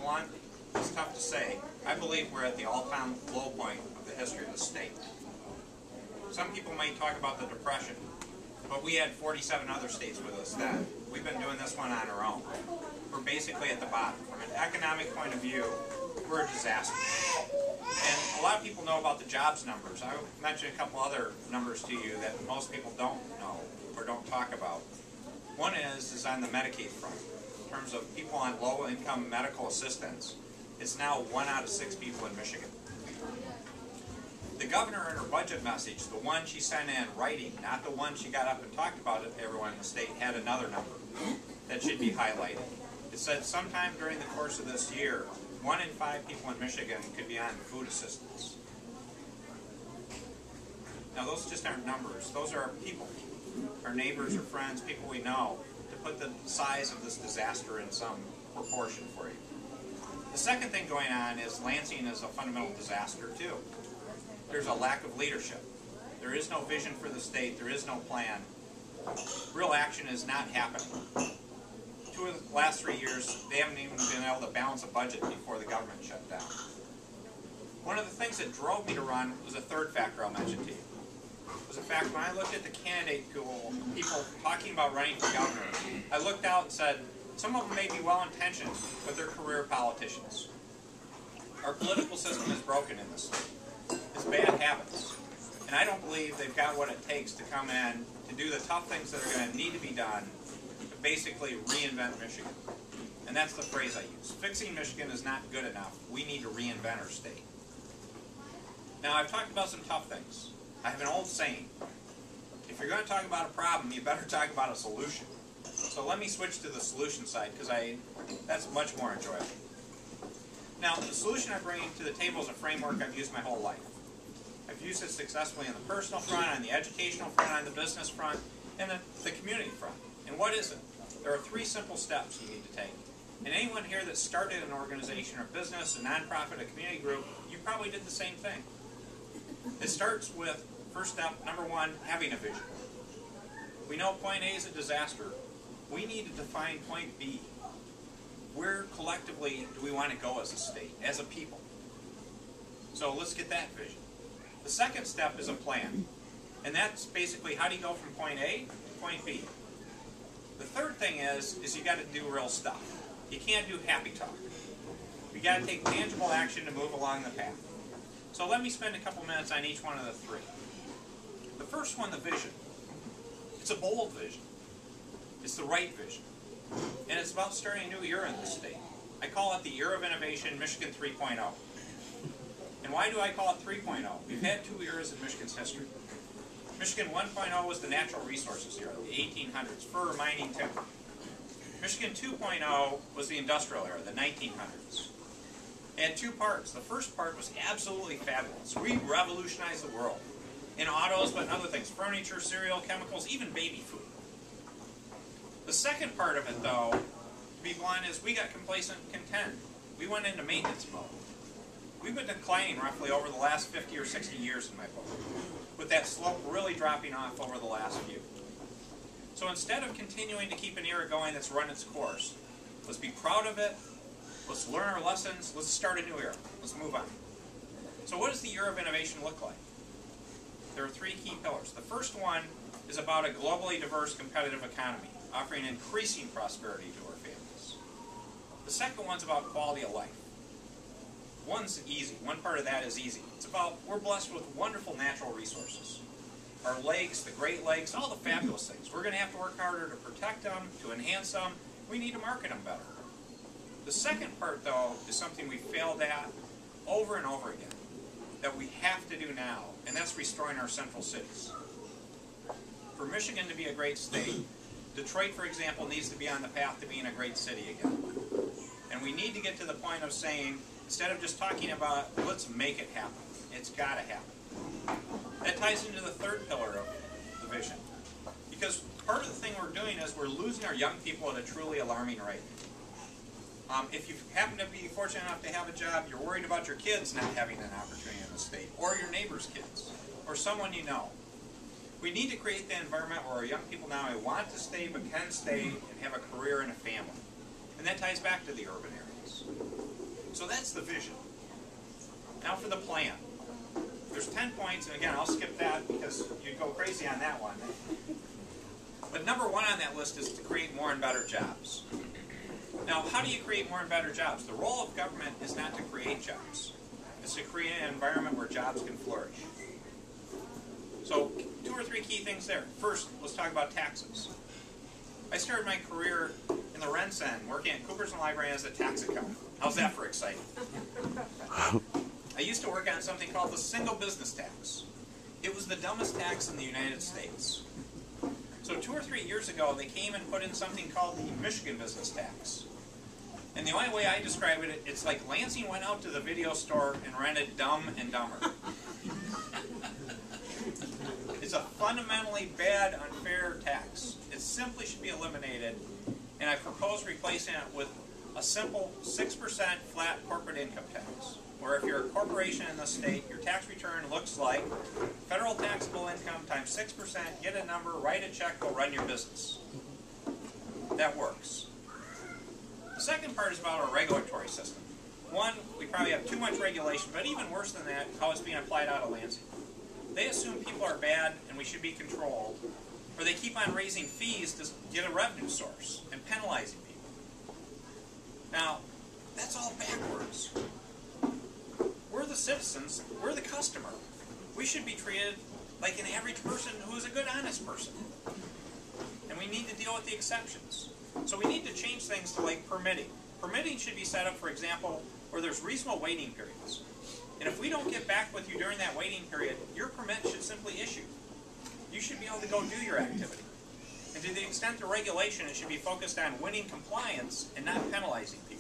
blunt, it's tough to say. I believe we're at the all-time low point of the history of the state. Some people may talk about the Depression, but we had 47 other states with us then. We've been doing this one on our own. We're basically at the bottom. From an economic point of view, we're a disaster. And a lot of people know about the jobs numbers. I mentioned a couple other numbers to you that most people don't know or don't talk about. One is on the Medicaid front. In terms of people on low-income medical assistance, it's now 1 out of 6 people in Michigan. The governor in her budget message, the one she sent in writing, not the one she got up and talked about it to everyone in the state, had another number that should be highlighted. It said sometime during the course of this year, 1 in 5 people in Michigan could be on food assistance. Now those just aren't numbers. Those are our people, our neighbors or friends, people we know, to put the size of this disaster in some proportion for you. The second thing going on is Lansing is a fundamental disaster too. There's a lack of leadership. There is no vision for the state. There is no plan. Real action is not happening. 2 of the last 3 years, they haven't even been able to balance a budget before the government shut down. One of the things that drove me to run was a third factor I'll mention to you. It was the fact when I looked at the candidate pool, people talking about running for governor, I looked out and said, some of them may be well-intentioned, but they're career politicians. Our political system is broken in this state. It's bad habits. And I don't believe they've got what it takes to come in to do the tough things that are going to need to be done to basically reinvent Michigan. And that's the phrase I use. Fixing Michigan is not good enough. We need to reinvent our state. Now, I've talked about some tough things. I have an old saying. If you're going to talk about a problem, you better talk about a solution. So let me switch to the solution side, because that's much more enjoyable. Now, the solution I bring to the table is a framework I've used my whole life. I've used it successfully on the personal front, on the educational front, on the business front, and the community front. And what is it? There are 3 simple steps you need to take. And anyone here that started an organization or business, a nonprofit, a community group, you probably did the same thing. It starts with, first step, number 1, having a vision. We know point A is a disaster. We need to define point B. Where collectively do we want to go as a state, as a people? So let's get that vision. The second step is a plan. And that's basically how do you go from point A to point B. The third thing is you got to do real stuff. You can't do happy talk. You got to take tangible action to move along the path. So let me spend a couple minutes on each one of the 3. The first one, the vision. It's a bold vision. It's the right vision. And it's about starting a new era in the state. I call it the Year of Innovation, Michigan 3.0. And why do I call it 3.0? We've had 2 eras in Michigan's history. Michigan 1.0 was the natural resources era, the 1800s, fur, mining, timber. Michigan 2.0 was the industrial era, the 1900s. It had 2 parts. The first part was absolutely fabulous. We revolutionized the world. In autos, but in other things, furniture, cereal, chemicals, even baby food. The second part of it, though, to be blunt, is we got complacent and content. We went into maintenance mode. We've been declining roughly over the last 50 or 60 years in my book, with that slope really dropping off over the last few. So instead of continuing to keep an era going that's run its course, let's be proud of it, let's learn our lessons, let's start a new era, let's move on. So what does the Year of Innovation look like? There are 3 key pillars. The first one is about a globally diverse competitive economy, offering increasing prosperity to our families. The second one's about quality of life. One's easy. One part of that is easy. It's about we're blessed with wonderful natural resources. Our lakes, the Great Lakes, all the fabulous things. We're going to have to work harder to protect them, to enhance them. We need to market them better. The second part, though, is something we failed at over and over again, that we have to do now, and that's restoring our central cities. For Michigan to be a great state, Detroit, for example, needs to be on the path to being a great city again. And we need to get to the point of saying, instead of just talking about, let's make it happen. It's got to happen. That ties into the third pillar of the vision. Because part of the thing we're doing is we're losing our young people at a truly alarming rate. If you happen to be fortunate enough to have a job, you're worried about your kids not having an opportunity in the state, or your neighbor's kids, or someone you know. We need to create the environment where our young people now want to stay, but can stay and have a career and a family. And that ties back to the urban areas. So that's the vision. Now for the plan. There's 10 points, and again, I'll skip that because you'd go crazy on that one. But number one on that list is to create more and better jobs. Now, how do you create more and better jobs? The role of government is not to create jobs. It's to create an environment where jobs can flourish. So, 2 or 3 key things there. First, let's talk about taxes. I started my career in the RenCen, working at Cooper's and Library as a tax accountant. How's that for exciting? I used to work on something called the single business tax. It was the dumbest tax in the United States. So 2 or 3 years ago, they came and put in something called the Michigan business tax. And the only way I describe it, it's like Lansing went out to the video store and rented Dumb and Dumber. It's a fundamentally bad, unfair tax. It simply should be eliminated, and I propose replacing it with a simple 6% flat corporate income tax, where if you're a corporation in the state, your tax return looks like federal taxable income times 6%, get a number, write a check, go run your business. That works. The second part is about our regulatory system. One, we probably have too much regulation, but even worse than that, how it's being applied out of Lansing. They assume people are bad and we should be controlled, or they keep on raising fees to get a revenue source and penalizing people. Now, that's all backwards. We're the citizens, we're the customer. We should be treated like an average person who is a good, honest person. And we need to deal with the exceptions. So we need to change things to like permitting. Permitting should be set up, for example, where there's reasonable waiting periods. And if we don't get back with you during that waiting period, your permit should simply issue. You should be able to go do your activity. And to the extent the regulation, it should be focused on winning compliance and not penalizing people.